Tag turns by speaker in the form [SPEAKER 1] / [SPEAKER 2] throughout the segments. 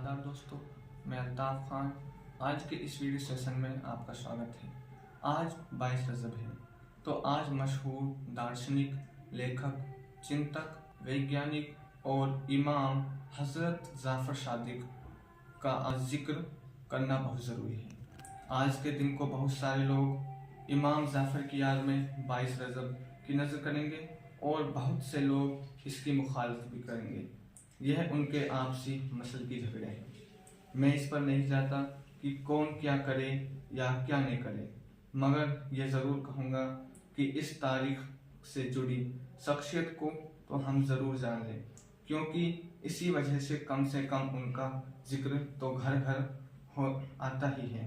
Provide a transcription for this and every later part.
[SPEAKER 1] आदाब दोस्तों, मैं अल्ताफ़ खान। आज के इस वीडियो सेशन में आपका स्वागत है। आज 22 रजब है, तो आज मशहूर दार्शनिक, लेखक, चिंतक, वैज्ञानिक और इमाम हज़रत जाफ़र सादिक का आज जिक्र करना बहुत ज़रूरी है। आज के दिन को बहुत सारे लोग इमाम जाफ़र की याद में 22 रजब की नज़र करेंगे और बहुत से लोग इसकी मुखालफत भी करेंगे। यह उनके आपसी मसल की झगड़े हैं। मैं इस पर नहीं चाहता कि कौन क्या करे या क्या नहीं करे, मगर यह ज़रूर कहूँगा कि इस तारीख से जुड़ी शख्सियत को तो हम ज़रूर जान लें, क्योंकि इसी वजह से कम उनका जिक्र तो घर घर हो आता ही है।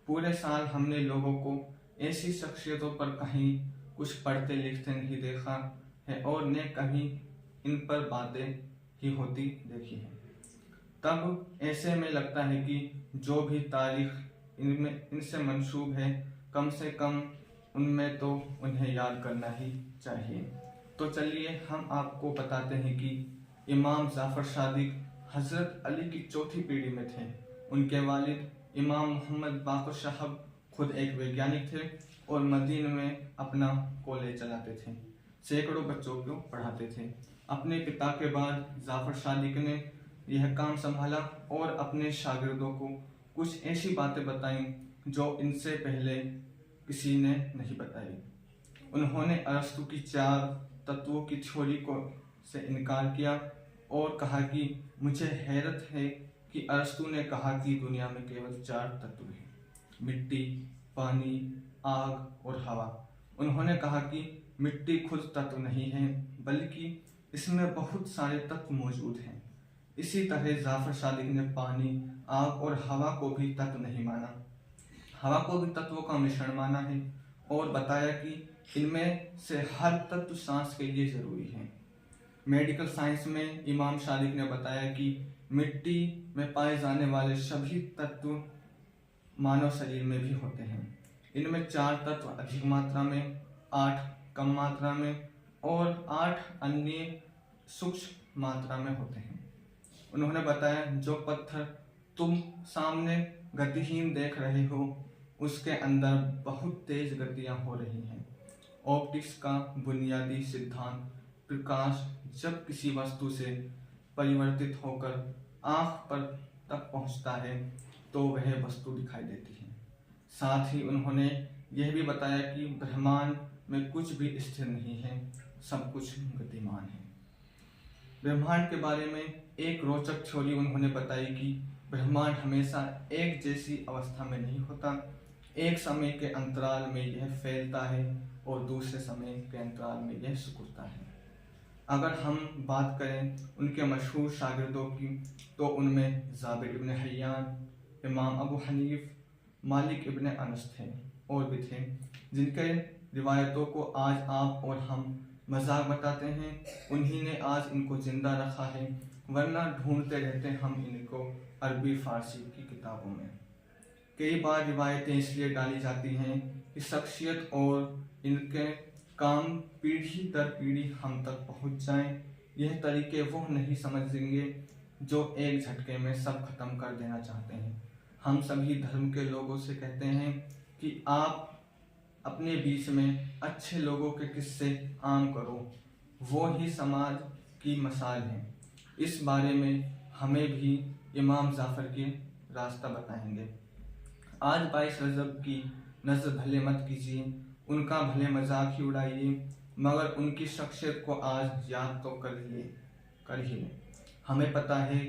[SPEAKER 1] पूरे साल हमने लोगों को ऐसी शख्सियतों पर कहीं कुछ पढ़ते लिखते नहीं देखा है और न कहीं इन पर बातें ही होती देखी है। तब ऐसे में लगता है कि जो भी तारीख इनसे मंसूब है, कम से कम उनमें तो उन्हें याद करना ही चाहिए। तो चलिए हम आपको बताते हैं कि इमाम जाफ़र सादिक हज़रत अली की चौथी पीढ़ी में थे। उनके वालिद इमाम मोहम्मद बाक़र साहब खुद एक वैज्ञानिक थे और मदीने में अपना कॉलेज चलाते थे। सैकड़ों बच्चों को पढ़ाते थे। अपने पिता के बाद जाफ़र सादिक ने यह काम संभाला और अपने शागिर्दों को कुछ ऐसी बातें बताई जो इनसे पहले किसी ने नहीं बताई। उन्होंने अरस्तु की 4 तत्वों की थ्योरी को से इनकार किया और कहा कि मुझे हैरत है कि अरस्तु ने कहा कि दुनिया में केवल 4 तत्व हैं, मिट्टी, पानी, आग और हवा। उन्होंने कहा कि मिट्टी खुद तत्व नहीं है, बल्कि इसमें बहुत सारे तत्व मौजूद हैं। इसी तरह जाफ़र सादिक ने पानी, आग और हवा को भी तत्व नहीं माना, हवा को भी तत्वों का मिश्रण माना है और बताया कि इनमें से हर तत्व सांस के लिए जरूरी है। मेडिकल साइंस में इमाम सादिक ने बताया कि मिट्टी में पाए जाने वाले सभी तत्व मानव शरीर में भी होते हैं। इनमें 4 तत्व अधिक मात्रा में, 8 कम मात्रा में और 8 अन्य सूक्ष्म मात्रा में होते हैं। उन्होंने बताया जो पत्थर तुम सामने गतिहीन देख रहे हो, उसके अंदर बहुत तेज गतियां हो रही हैं। ऑप्टिक्स का बुनियादी सिद्धांत, प्रकाश जब किसी वस्तु से परिवर्तित होकर आँख पर तक पहुंचता है तो वह वस्तु दिखाई देती है। साथ ही उन्होंने यह भी बताया कि ब्रह्मांड में कुछ भी स्थिर नहीं है, सब कुछ गतिमान है। ब्रह्मांड के बारे में एक रोचक थ्योरी उन्होंने बताई कि ब्रह्मांड हमेशा एक जैसी अवस्था में नहीं होता। एक समय के अंतराल में यह फैलता है और दूसरे समय के अंतराल में यह सिकुड़ता है। अगर हम बात करें उनके मशहूर शागिर्दों की, तो उनमें जाबिर इब्न हय्यान, इमाम अबू हनीफ, मालिक इब्न अनस थे और भी थे, जिनके रिवायतों को आज आप और हम मजाक बताते हैं। उन्हीं ने आज इनको जिंदा रखा है, वरना ढूंढते रहते हम इनको अरबी फारसी की किताबों में। कई बार रिवायतें इसलिए डाली जाती हैं कि शख्सियत और इनके काम पीढ़ी दर पीढ़ी हम तक पहुंच जाएं। यह तरीके वो नहीं समझेंगे जो एक झटके में सब खत्म कर देना चाहते हैं। हम सभी धर्म के लोगों से कहते हैं कि आप अपने बीच में अच्छे लोगों के किस्से आम करो, वो ही समाज की मसाल है। इस बारे में हमें भी इमाम जाफ़र के रास्ता बताएंगे। आज 22 रजब की नज़र भले मत कीजिए, उनका भले मजाक ही उड़ाइए, मगर उनकी शख्सियत को आज याद तो कर ही लें। हमें पता है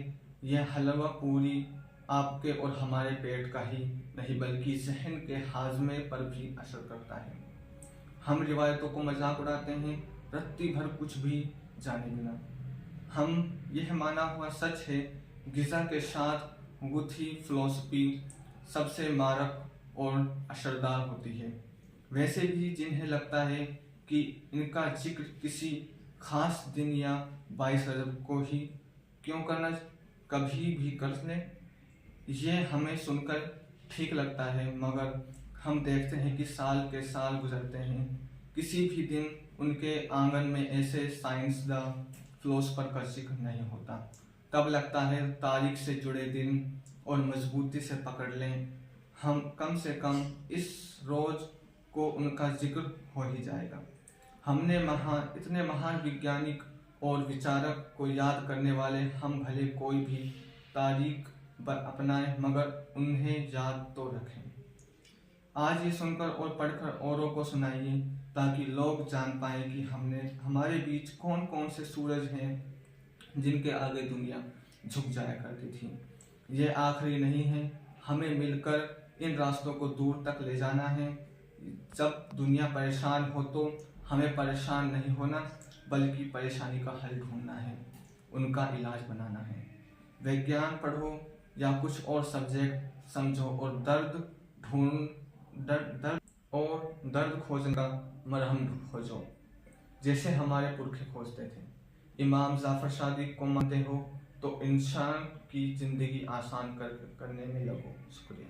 [SPEAKER 1] यह हलवा पूरी आपके और हमारे पेट का ही नहीं, बल्कि जहन के हाजमे पर भी असर करता है। हम रिवायतों को मजाक उड़ाते हैं, रत्ती भर कुछ भी जाने बिना। हम यह माना हुआ सच है, गिज़ा के साथ गुथी फिलॉसफी सबसे मारक और असरदार होती है। वैसे भी जिन्हें लगता है कि इनका जिक्र किसी खास दिन या 22 रजब को ही क्यों करना, कभी भी कर लें, यह हमें सुनकर ठीक लगता है, मगर हम देखते हैं कि साल के साल गुजरते हैं, किसी भी दिन उनके आंगन में ऐसे साइंसदान फिलोसफर का जिक्र नहीं होता। तब लगता है तारीख से जुड़े दिन और मजबूती से पकड़ लें, हम कम से कम इस रोज को उनका जिक्र हो ही जाएगा। हमने इतने महान वैज्ञानिक और विचारक को याद करने वाले हम भले कोई भी तारीख अपनाएं, मगर उन्हें याद तो रखें। आज ये सुनकर और पढ़कर औरों को सुनाइए, ताकि लोग जान पाएं कि हमारे बीच कौन कौन से सूरज हैं जिनके आगे दुनिया झुक जाया करती थी। ये आखिरी नहीं है, हमें मिलकर इन रास्तों को दूर तक ले जाना है। जब दुनिया परेशान हो तो हमें परेशान नहीं होना, बल्कि परेशानी का हल ढूंढना है, उनका इलाज बनाना है। विज्ञान पढ़ो या कुछ और सब्जेक्ट समझो और दर्द खोजने का मरहम खोजो, जैसे हमारे पुरखे खोजते थे। इमाम जाफर सादिक को मानते हो तो इंसान की जिंदगी आसान करने में लगो। शुक्रिया।